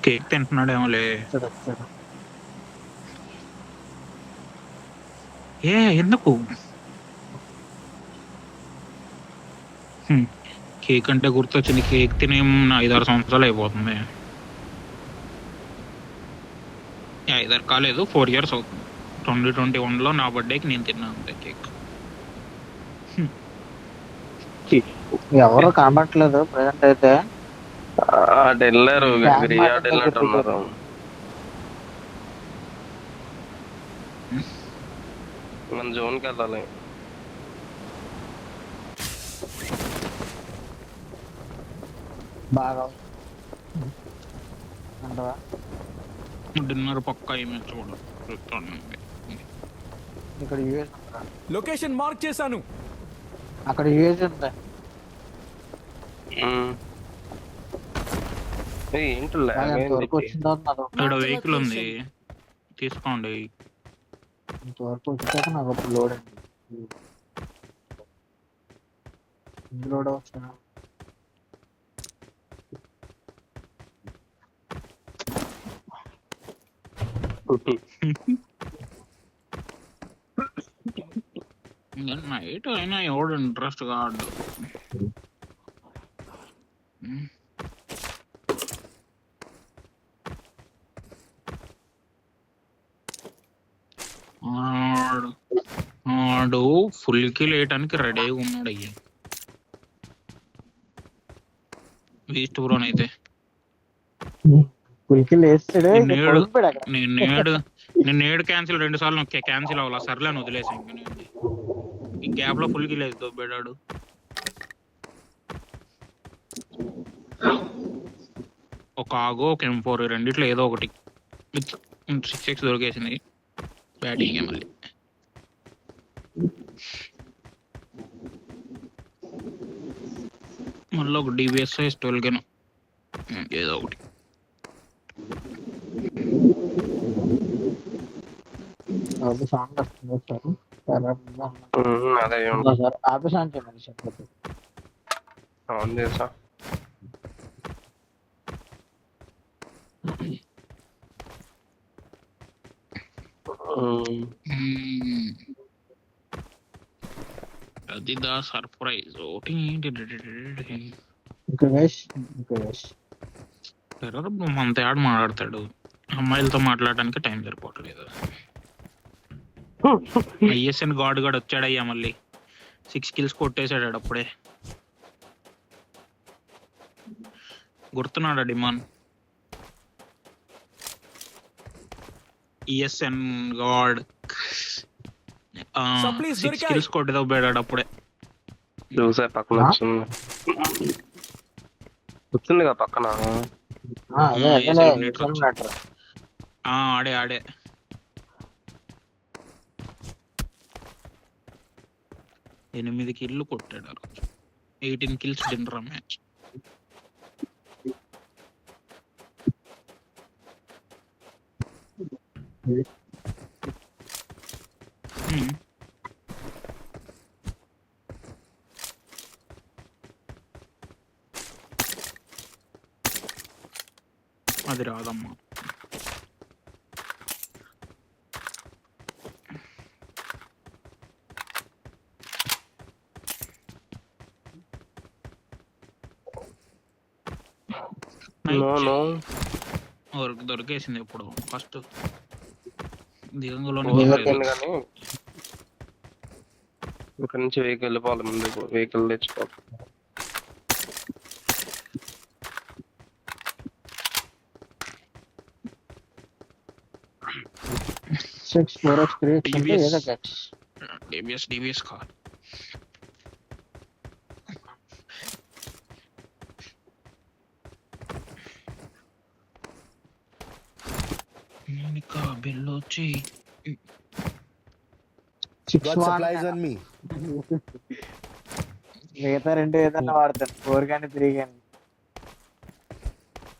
Cake తింటున్నాడేమోలే. వచ్చాడు. ఎందుకు cake అంటే గుర్తొచ్చింది. కేక్ తినే 5-6 సంవత్సరాలు అయిపోతుంది. 5-6 కాలేదు, 4 years అవుతుంది. 2021లో నా బర్త్డేకి నేను తిన్నా అంతే కేక్. ఎవరు కనబట్టలేదు ప్రెసెంట్ అయితే. అటు వెళ్ళారు, ట్యాంక్ గిరియా బండ్ అటు దగ్గర వెళ్ళినట్టున్నారు. మన జోన్కి వెళ్ళాలి. బాగా అంటవా? డిన్నర్ పక్కా ఏమి చూడాలి. ఇక్కడ యూఎస్ ఉందా? లొకేషన్ మార్క్ చేశాను. అక్కడ యూఎస్ ఉంది. ఏంటి ఇంతవరకు వచ్చిన తర్వాత నాకు ఇక్కడ వెహికల్ ఉంది, తీసుకోండి. ఇంతవరకు వచ్చాక నాకు అప్పుడు లోడ్ అండి. లోడ్ వచ్చిన నైట్ అయినా ఎవడు ఇంట్రెస్ట్ కాదు. ఆడు ఫుల్ కి లేయటానికి రెడీగా ఉన్నాడు. అయ్యా వేస్ట్ బ్రోన్ అయితే నేడు క్యాన్సిల్ 2 సార్లు నొక్కా, క్యాన్సిల్ అవ్వాలా. సర్లే అని వదిలేసి ఈ గ్యాప్ లో ఫుల్ కి లేదు దొబ్బేడాడు. ఒక ఆగో ఒక M4 రెండిట్లో ఏదో ఒకటి 6x దొరికేసింది. బ్యాటింగ్ మళ్ళీ ఒక DBS 12 గేను ఏదో ఒకటి. సాంగ్ వస్తుంది సార్. ఆపేసి ఆన్ చేయమని చెప్పండి. ఆన్ చేసా. అది దా సర్ప్రైజ్ ఒకటి. మన తేడా మాట్లాడతాడు. అమ్మాయిలతో మాట్లాడడానికి టైం సరిపోవట్లేదు. ISN గాడ్ గడు వచ్చాడయ్యా, మళ్ళీ 6 kills కొట్టేశాడు అప్పుడే. గుర్తున్నాడా డిమాన్? ESN గాడ్ 6 kills కొట్టేదాడు అప్పుడే. చూసా పక్కన వచ్చింది కదా పక్కన. ఆడే 8 kills కొట్టాడు. 18 kills డిన్నర్ మ్యాచ్. అది రాదమ్మా. దొరికేసింది ఇప్పుడు ఫస్ట్ దిగంలోనే. ఇక్కడ నుంచి వెహికల్ వెళ్ళిపోవాలి, ముందు వెహికల్ తెచ్చుకోవాలి. DBS కాదు. బిల్లు వచ్చి మిగతా 2 ఏదన్నా వాడతాను, 4 కానీ 3 కానీ.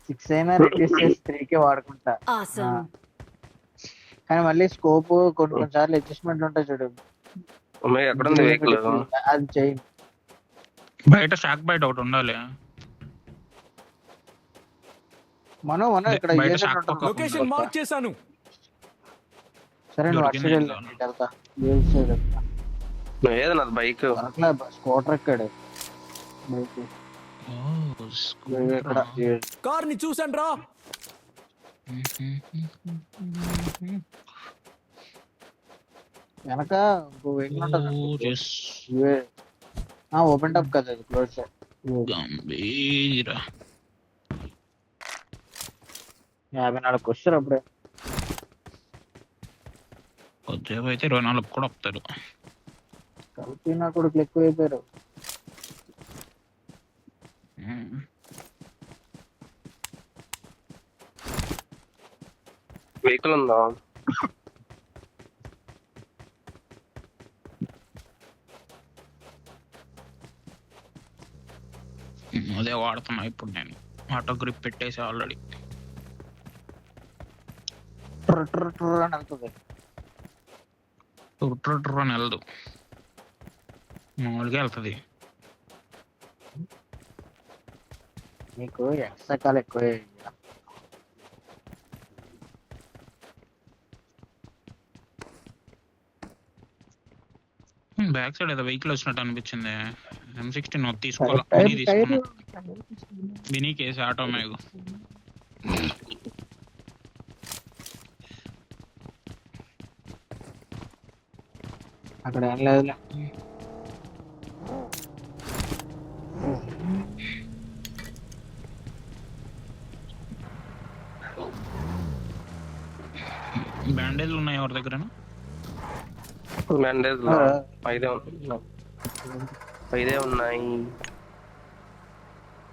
6 అయినా రిలీజ్ చేసి 3కే వాడుకుంటా. కానీ మళ్ళీ స్కోప్ కొన్నిసార్లు అడ్జస్ట్మెంట్ ఉంటాయి చూడు, అది చేయండి. బయట షాక్ బయట ఒకటి ఉండాలి. మనం ఇక్కడ బయట ఏ సైడ్ షాక్ ఉంటాం పక్క లొకేషన్ మార్క్ చేశాను. సరే నువ్వు అటు దొరికింది సైడ్ ఏం వెళ్తా కావాలి. ఇటు వెళ్తా ఏ సైడ్ వెళ్తా ఏది నాది బైక్. దొరకలే స్కూటర్ ఎక్కాడు బైక్ ఓ, ఇక్కడ స్కూటరా? కార్ ని చూసాను రా. వెనక ఇంకో వెహికల్ ఉంటుంది ఓ, జస్ ఓపెన్ టాప్ కదా అది క్లోజ్ గంభీర. 54 క్వశ్చన్ అప్పుడే కొద్దిసేపు అయితే 24 కూడా వస్తారు. కలిపి నా కొడుకులు ఎక్కువైపోయారు. వెహికల్ ఉందా? అదే వాడుతున్నా ఇప్పుడు నేను. ఆటో గ్రిప్ పెట్టేసి ఆల్రెడీ. ట్ర ట్ర ట్ర అని వెళ్తుంది. టూర్ అని వెళ్ళదు, మామూలుగా వెళ్తుంది. నీకు ఎక్సకాలు ఎక్కువ బ్యాక్ సైడ్ ఏదో వెహికల్ వచ్చినట్టు అనిపించింది. M16 తీసుకోవాలా, వినీ తీసుకున్నా. వినీ కేసు ఆటో మేఘ. అక్కడ ఏం లేదులే. బ్యాండేజ్లు ఉన్నాయి ఎవరి దగ్గర? బ్యాండేజ్ ఐదే ఉన్నాయి.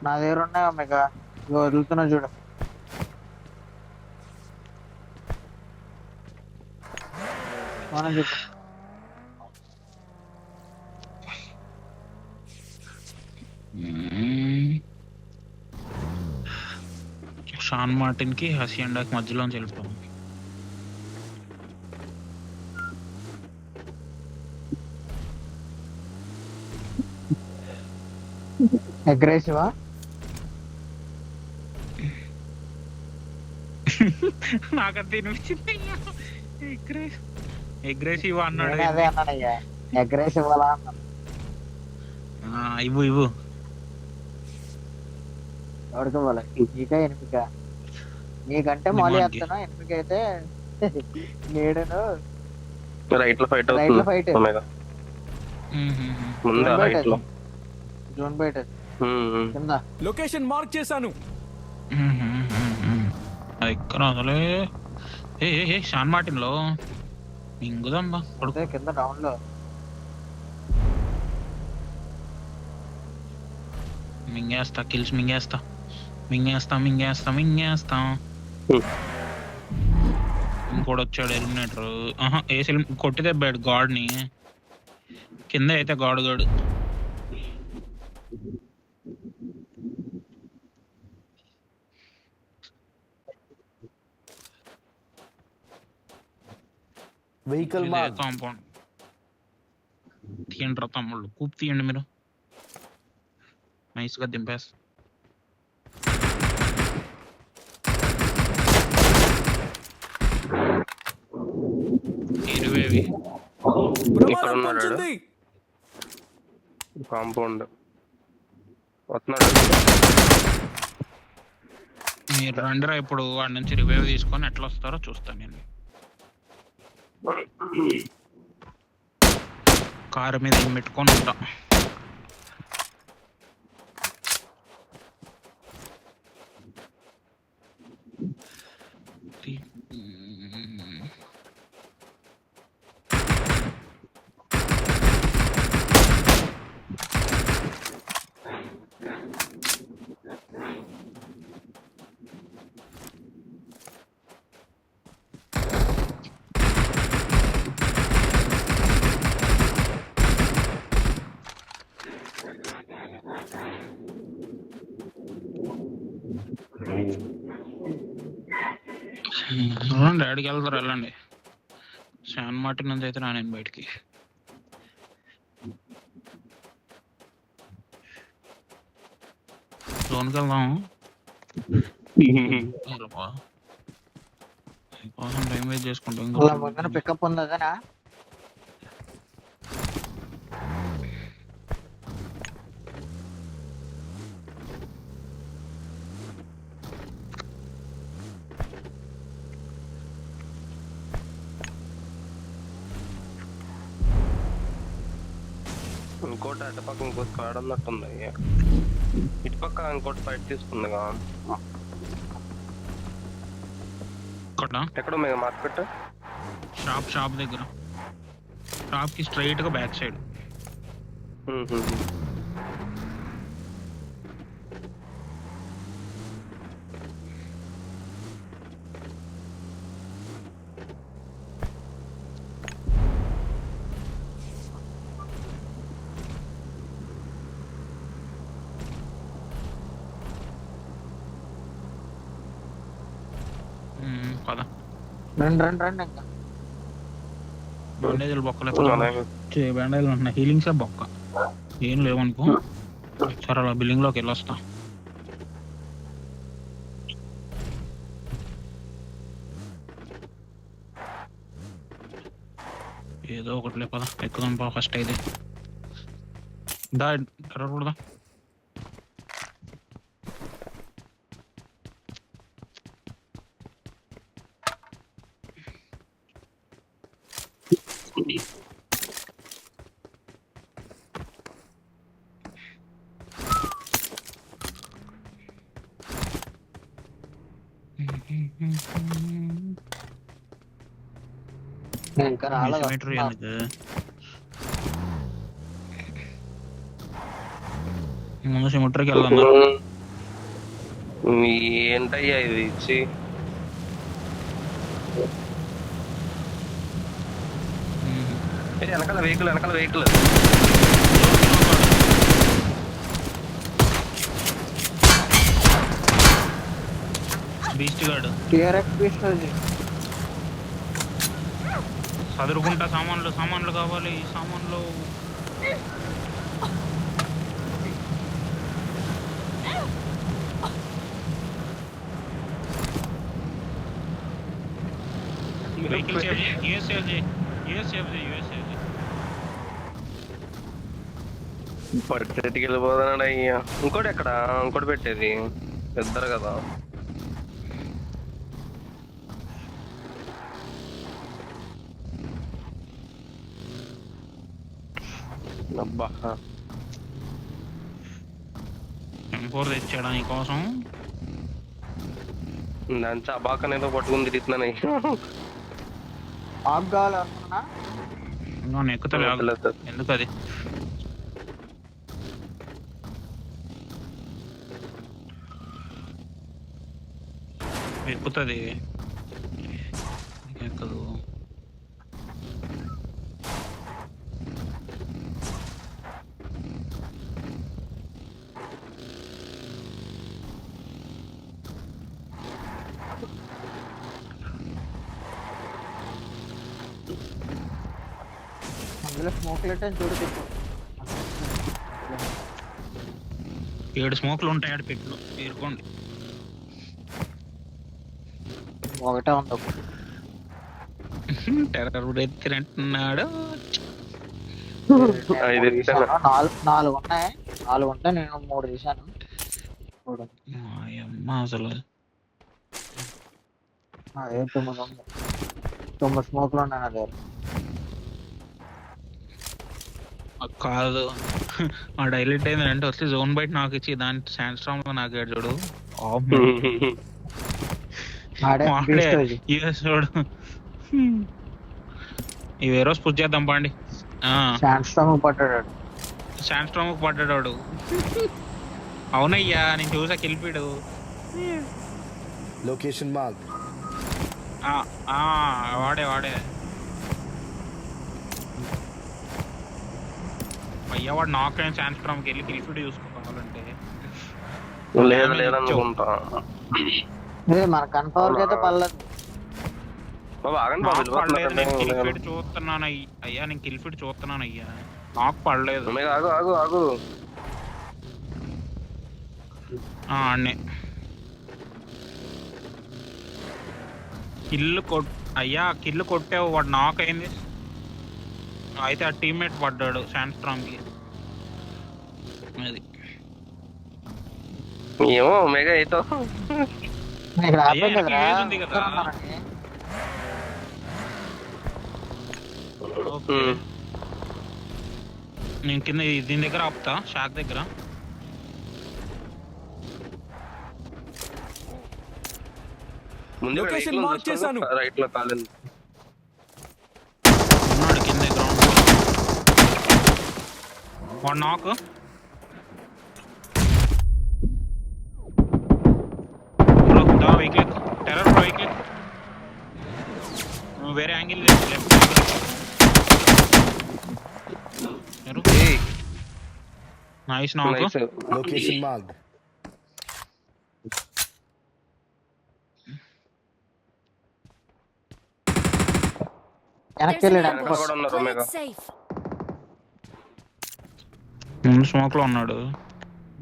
నా దగ్గర ఉన్నాయి మెగా ఇగో వదులుతున్నా చూడు. మనం చెప్పు షాన్ మార్టిన్ కి హసియండాకి మధ్యలోంచి వెళ్ళిపోయాం. అగ్రెసివా? నాకంత అనిపించింది. అగ్రెసివ్ అన్నాడు. నేను అదే అన్నానయ్యా, అగ్రెసివ్ అలా అన్నాను. ఇవ్వు ఇవ్వు. ఎవరికి పోలే, నీకా ఎనిమిక? నీకంటే మాలి వేస్తున్నా, ఎనిమిక అయితే నేడును రైట్ లో ఫైట్ రైట్ లో ఫైట్. ముందా రైట్ లో జోన్ బయట కింద. లొకేషన్ మార్క్ చేశాను. ఎక్కడ అసలే షాన్ మార్టిన్ లో మింగుదమ్మా కొడితే కింద డౌన్ లో మింగేస్తా, కిల్స్ మింగేస్తా మింగేస్తా మింగేస్తా మింగేస్తా. ఇంకోటి వచ్చాడు ఎలిమినేటర్. వేసి కొట్టితే బెడ్ గాడ్ ని. కింద అయితే గాడు గాడు. వెహికల్ కాంపౌండ్ తీయండి తమ్ముళ్ళు, కూప్ తీయండి మీరు. నైస్ గా దింపేస్తా. ఇరవేవి ఇక్కడ ఉన్నాడు కాంపౌండ్ వస్తున్నాడు. మీరు రండిరా ఇప్పుడు వాడి నుంచి రివైవ్ తీసుకొని ఎట్లా వస్తారో చూస్తాను నేను. కారు మీద ఏం పెట్టుకొని ఉంటా. డాడీకి వెళ్తారు, వెళ్ళండి. శాన్ మార్టిన్ నుంచి అయితే రాను బయటికి. జోన్కి వెళ్దాం. కోసం టైం వేస్ట్ చేసుకుంటాం అలా ముందున పికప్ ఉంది అదేనా? ఇంకోటి అటుపక్క ఇంకో స్క్వాడ్ ఉన్నట్టుంది. ఇటుపక్క ఇంకోటి ఫైట్ తీసుకుందిగా. ఎక్కడ మెగా మార్కెట్? షాప్ దగ్గర. షాప్ కి స్ట్రైట్ గా బ్యాక్ సైడ్. పద రండి ఇంకా. బ్యాండేజీలు బొక్కలే. బ్యాండేజీలు ఉంటున్నాయి. హీలింగ్సే బొక్క, ఏం లేవనుకో. సరే అలా బిల్డింగ్ లోకి వెళ్ళొస్తా. ఏదో ఒకటి పద ఎక్కుదాం పా. ఫస్ట్ అయితే దా కూడదా. ఇంకా రాలేదు. సిమెట్రీ ఎందుకు? ముందు సిమెట్రీకి వెళ్దాం. ఏంటయ్యా ఇది ఇచ్చి వెనకాల vehicle beast guard TRX beast అది. చదువుకుంటా. సామాన్లు కావాలి. ఈ సామాన్లు వెహికల్ పట్టేటికి వెళ్ళిపోతాడు అయ్యా. ఇంకోటి ఎక్కడ? ఇంకోటి పెట్టేది ఇద్దరు కదా. అబ్బా M4 తెచ్చాడా నీ కోసం? దాని చబాక ఏదో పట్టుకుని తిరుగుతున్నాను. ఆఫ్ కావాలనుకున్నా నేను ఎక్కుతలే. ఎందుకు అది? ఎక్కుతుంది ఎక్కదు. అందులో స్మోక్ లెట్ అని చూడు. 7 స్మోక్లు ఉంటాయి ఆడ పెట్టులో. పేర్కోండి. ఒకటే ఉంది. టెర్రర్ ఎత్తినట్టున్నాడు. 4 ఉన్నాయి. 4 ఉంటే నేను 3 తీసాను. అసలు 9 స్మోక్లు ఉన్నాయి నా దగ్గర. కాదు ఆ డైలెట్ అయింది అంటే వస్తే జోన్ బయట నాకు ఇచ్చి దాని శాండ్ స్ట్రామ్ లో నాకు చూడు. చూడు ఈ వేరే రోజు పుష్ చేద్దాం పండి. శాండ్ స్ట్రామ్ పడ్డాడు. అవునయ్యా నేను చూసా కిల్పిడు. Location mark. వాడే అయ్యా వాడు నాక్ అయిన శాండ్ స్ట్రామ్కి వెళ్ళి కిల్పిడ్ చూసుకోవాలంటే లేదనుకుంటా. మన కన్ఫర్మ్ అయితే పర్లేదు. చూస్తున్నాను అయ్యా. నేను కిల్ఫిడ్ చూస్తున్నాను అయ్యా. నాకు పడలేదు. ఆగు అన్నీ కిల్లు కొట్టావు, వాడు నాక్ అయింది. అయితే ఆ టీమ్మేట్ పడ్డాడు శాండ్ స్ట్రాంగ్ కి. అది ఏమో ఒమేగా అయితే నీకు రాకపోయింది అయ్యా, కదరా? ఏజ్ ఉంది కదా. వస్తున్నానని. ఓకే. నేను కింద దీని దగ్గర ఆపుతా, షాక్ దగ్గర. ముందు లొకేషన్ మార్క్ చేశాను. రైట్ లో కాలేదు. ఉన్నాడు కింద గ్రౌండ్. వాడు నాక్. Vehicle terror vehicle. వేరే యాంగిల్ లెఫ్ట్. నైస్ నాక్. Location marked. వెనక్కి There's an వెళ్ళాడు ambush. కూడా ఉన్నారు, Play Omega. it safe. ముందు స్మోక్ లో ఉన్నాడు.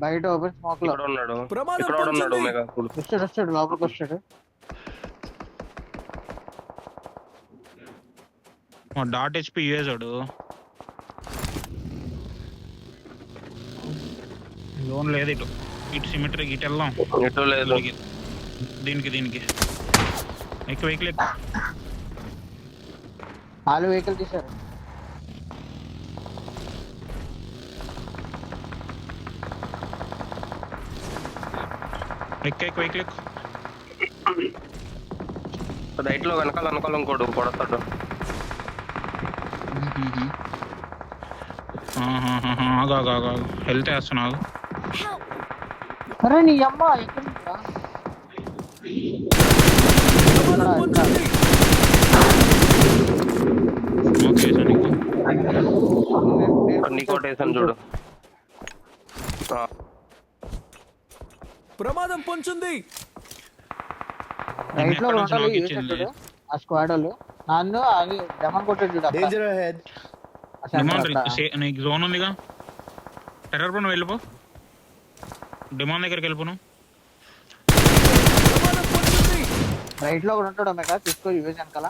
బయట ఓపెన్ స్మోక్ లో ఇక్కడ ఉన్నాడు, ప్రమాదం ఇక్కడ కూడా ఉన్నాడు పొంచింది. ఒమేగా. వస్తాడు లోపలికి వస్తాడు. Dot HP యూఎసాడు. లోన్ లేదు ఇటు. ఇటు సిమెట్రీ ఇటు వెళ్దాం. ఇటు లేదు. దీనికి ఎక్కువ వెహికల్ ఎక్కువ. వాళ్ళు వెహికల్ తీశారు. ఎక్కువ వెహికల్ ఎక్కువ. రైట్ లో వెనకాల ఇంకోడు కొడతాడు. హెల్త్ వేస్తున్నావు. Help. అరే నీ అమ్మ ఎక్కడ ఉందిరా? ప్రమాదం పొంచింది. ఓకే సార్ నీకు నీకోటి వేసాను చూడు. ప్రమాదం పొంచింది. రైట్ లో ఎక్కడ నుంచి రెండు నాకు యూస్ ఇచ్చింది? చేస్తాడు ఆ స్క్వాడ్ వాళ్ళు. నన్ను అది డెమన్ కొట్టాడు చూడు అక్కడ. Danger ahead. ఆ center డిమాండ్ అక్కడ. నీకు జోన్ ఉందిగా. టెర్రర్ పని వెళ్ళిపో. డిమాండ్ దగ్గరికి వెళ్ళిపోను. ప్రమాదం పొంచింది. రైట్ లో ఒకడు ఉంటాడు ఒమేగా, తీసుకో యూఎస్ వెనకాల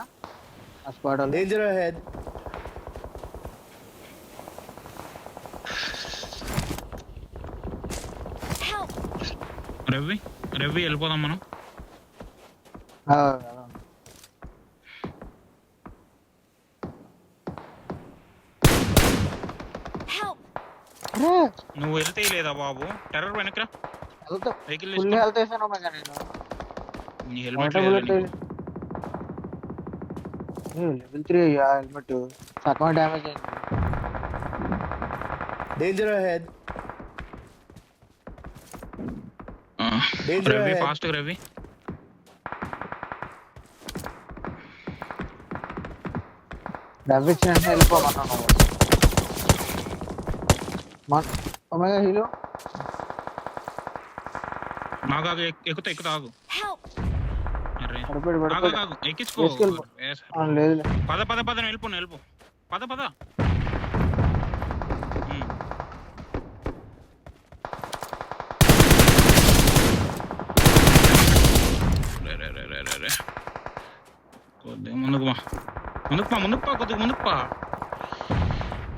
ఆ స్క్వాడ్ వాళ్ళు. Danger ahead. Help. రవి వెళ్ళిపోదాం మనం. ఆ, Help. అరే నువ్వు వెళ్తే లేదా బాబు. టెర్రర్ వెనకరా. వెళ్తా వెహికల్ ఫుల్ హెల్త్ వేసాను ఒమేగా నేను. నీ హెల్మెట్ బుల్లెట్ లెవెల్ 3 అయ్యా హెల్మెట్. సగం డ్యామేజ్ అయింది. Danger ahead. Danger Ravi ahead. Fast Ravi. డబ్బు ఇచ్చిన వెంటనే వెళ్ళిపోమన్నాను. ఒమేగా హీరో నాకు ఎక్కుతా ఆగు. Help. అరే పడిపోయాడు. ఆగు ఎక్కించుకో. తీసుకెళ్ళిపో. లేదు పద వెళ్ళిపో. పద రే. కొద్దిగా ముందుకు పా.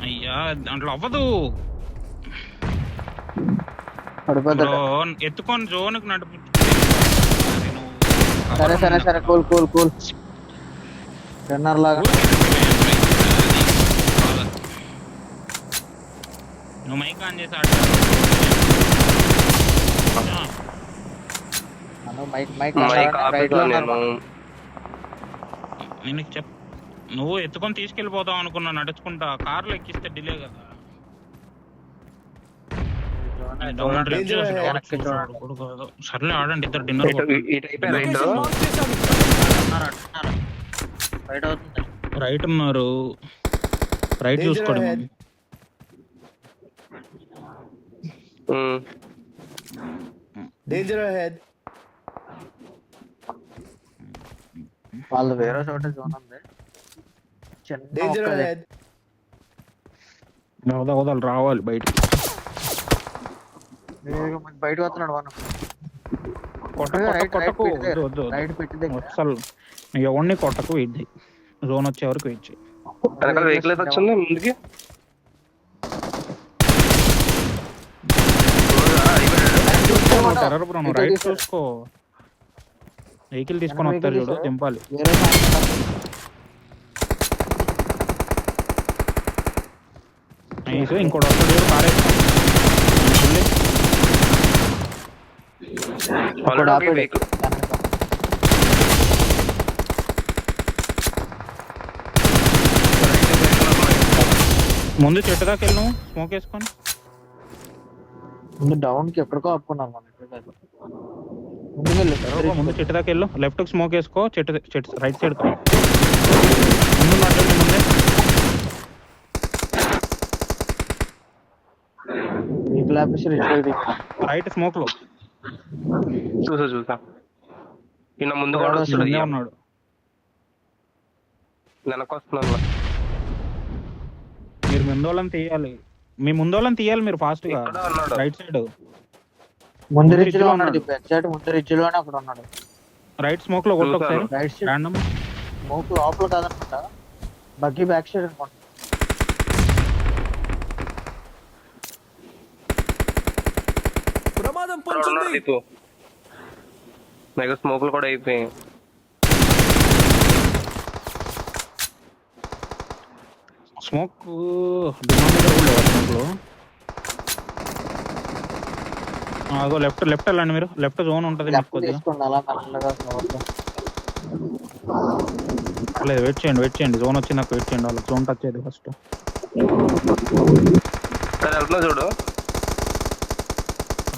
అయ్యా దాంట్లో అవ్వదు. పడిపోతాడు. ఎత్తుకొని జోన్కి నడుపు. సరే కూల్ రన్నర్ లాగా. నువ్వు మైక్ ఆన్ చేసి మైక్ రైట్ లో నేను నేను నువ్వు ఎత్తుకొని తీసుకెళ్ళిపోతావు అనుకున్నా నడుచుకుంటా. కార్లో ఎక్కిస్తే డిలే కదా. సర్లే ఆడండి ఇద్దరు డిన్నర్. Location mark చేశాను. బయట అవుతుంది. రైట్ ఉన్నారు. రైట్ Danger చూసుకోండి. ahead. Danger ahead. వాళ్ళు వేరే చోట జోన్ ఉంది. Danger చిన్న ahead. వదలు రావాలి బయటికి. బయట వస్తున్నాడు మనం. కొట్టకు వద్దు వద్దు వద్దు. రైట్ పెట్టి దగ్గర అసలు నువ్వు ఎవరిని కొట్టకు, వెయిట్ చేయి. జోన్ వచ్చే వరకు వెయిట్ చేయి. వెనకాల వెహికల్ అయితే వచ్చింది ముందుకి. టెర్రర్ బ్రో, నువ్వు రైట్ చూసుకో. వెహికల్ తీసుకొని వస్తారు చూడు, దింపాలి. వేరే నైస్. ఇంకోటి వస్తాడు చూడు, కార్ ఆల్రెడీ వెహికల్ ముందు చెట్టు దాకా వెళ్ళు, నువ్వు స్మోక్ వేసుకొని. ముందు డౌన్ కి ఎక్కడికో ఆపుకున్నాను మనం ముందుకు వెళ్ళు ముందు చెట్టు దాకా వెళ్ళు, లెఫ్ట్ కి స్మోక్ వేసుకో. చెట్టు రైట్ సైడ్ ముందు మాట్లాడి ముందే. రైట్ స్మోక్ లో చూసా ఈయన ముందు కూడా వస్తాడు. ముందే ఉన్నాడు. వెనక వస్తున్నాను. మీరు ముందు వాళ్ళని తీయాలి, మీరు ఫాస్ట్ గా. ఇక్కడ ఉన్నాడు. రైట్ సైడ్ ముందు రిడ్జ్ లో ఉన్నాడు. ఎగ్జాక్ట్ ముందు రిడ్జ్ లోనే అక్కడ ఉన్నాడు. రైట్ స్మోక్ లో కొట్టు ఒకసారి. రైట్ సైడ్ రాండమ్ స్మోక్ లోపల కాదనుకుంటా, బగ్గీ బ్యాక్ సైడ్ అనుకుంటా. ప్రమాదం ఇక్కడ ఉన్నాడు దీపు. మెగా స్మోకులు కూడా అయిపోయాయి. స్మోక్ స్మోక్ లో అదో లెఫ్ట్ వెళ్ళండి మీరు. లెఫ్ట్ జోన్ ఉంటుంది మీకు లెఫ్ట్ కొద్దిగా. తీసుకోండి అలా మెల్లగా స్లోగా. లేదు వెయిట్ చేయండి. జోన్ వచ్చి నాకు వెయిట్ చేయండి. వాళ్ళకి జోన్ టచ్ అయ్యేది ఫస్ట్. సరే వెళ్తున్నా చూడు.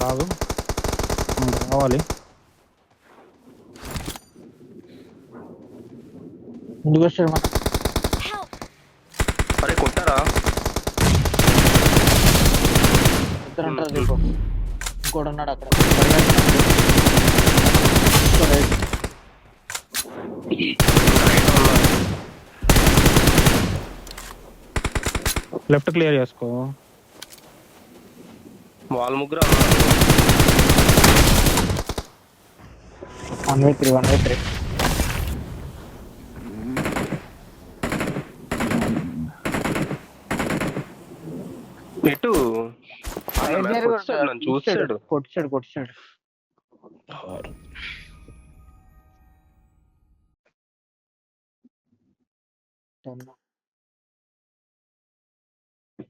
రాదు, రావాలి. ముందుకు వచ్చాడు మన Help! అరే కొట్టారా? ఇద్దరు ఉంటారు దీపు. ఇంకోటి ఉన్నాడు అక్కడ. రైట్. లెఫ్ట్ క్లియర్ చేసుకో. వాళ్ళ ముగ్గురు ఉన్నారు. 1v3 ఎటు నన్ను చూసాడు. కొట్టాడు.